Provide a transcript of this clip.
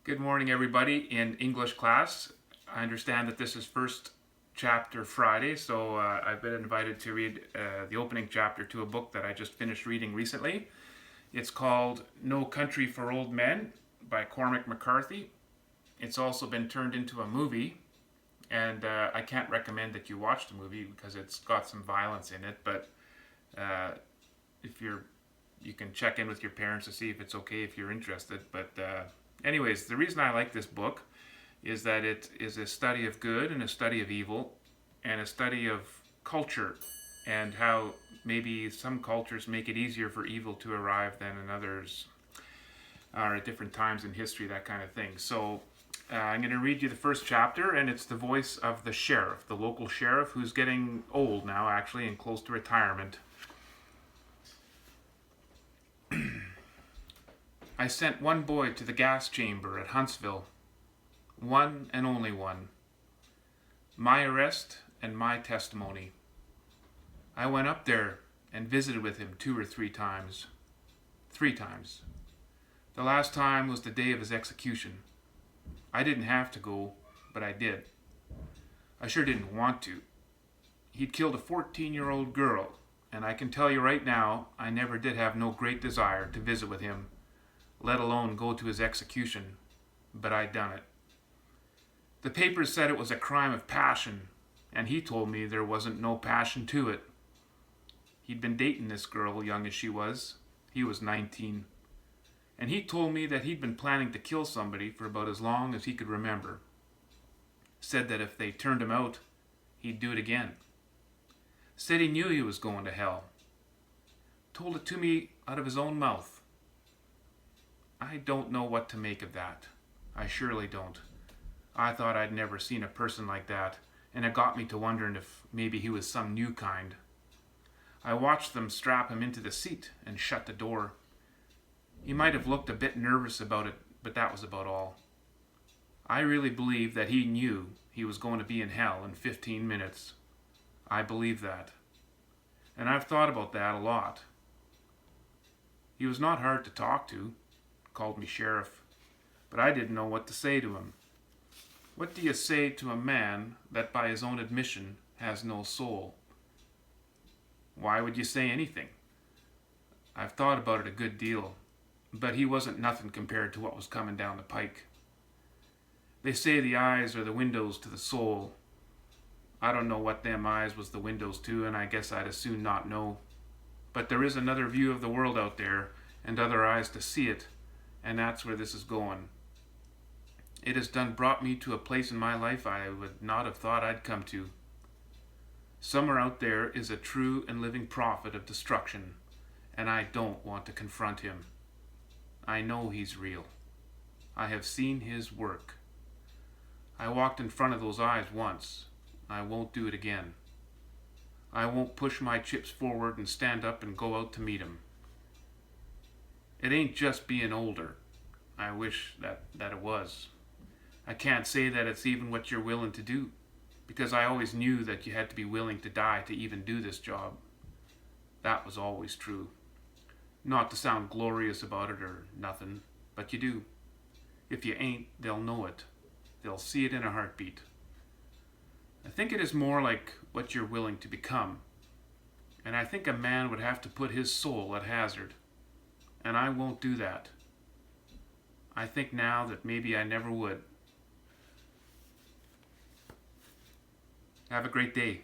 Good morning, everybody in English class. I understand that this is first chapter Friday, so I've been invited to read the opening chapter to a book that I just finished reading recently. It's called No Country for Old Men by Cormac McCarthy. It's also been turned into a movie, and I can't recommend that you watch the movie because it's got some violence in it, but if you can check in with your parents to see if it's okay if you're interested. But anyways, the reason I like this book is that it is a study of good and a study of evil and a study of culture and how maybe some cultures make it easier for evil to arrive than in others, or at different times in history, that kind of thing. So I'm going to read you the first chapter, and it's the voice of the sheriff, the local sheriff, who's getting old now, actually, and close to retirement. I sent one boy to the gas chamber at Huntsville. One and only one. My arrest and my testimony. I went up there and visited with him 2 or 3 times. 3 times. The last time was the day of his execution. I didn't have to go, but I did. I sure didn't want to. He'd killed a 14-year-old girl, and I can tell you right now, I never did have no great desire to visit with him, let alone go to his execution, but I'd done it. The papers said it was a crime of passion, and he told me there wasn't no passion to it. He'd been dating this girl, young as she was. He was 19. And he told me that he'd been planning to kill somebody for about as long as he could remember. Said that if they turned him out, he'd do it again. Said he knew he was going to hell. Told it to me out of his own mouth. I don't know what to make of that. I surely don't. I thought I'd never seen a person like that, and it got me to wondering if maybe he was some new kind. I watched them strap him into the seat and shut the door. He might have looked a bit nervous about it, but that was about all. I really believe that he knew he was going to be in hell in 15 minutes. I believe that. And I've thought about that a lot. He was not hard to talk to. Called me sheriff, but I didn't know what to say to him. What do you say to a man that by his own admission has no soul? Why would you say anything? I've thought about it a good deal, but he wasn't nothing compared to what was coming down the pike. They say the eyes are the windows to the soul. I don't know what them eyes was the windows to, and I guess I'd as soon not know. But there is another view of the world out there, and other eyes to see it, and that's where this is going. It has done brought me to a place in my life I would not have thought I'd come to. Somewhere out there is a true and living prophet of destruction, and I don't want to confront him. I know he's real. I have seen his work. I walked in front of those eyes once. I won't do it again. I won't push my chips forward and stand up and go out to meet him. It ain't just being older. I wish that it was. I can't say that it's even what you're willing to do, because I always knew that you had to be willing to die to even do this job. That was always true. Not to sound glorious about it or nothing, but you do. If you ain't, they'll know it. They'll see it in a heartbeat. I think it is more like what you're willing to become. And I think a man would have to put his soul at hazard. And I won't do that. I think now that maybe I never would. Have a great day.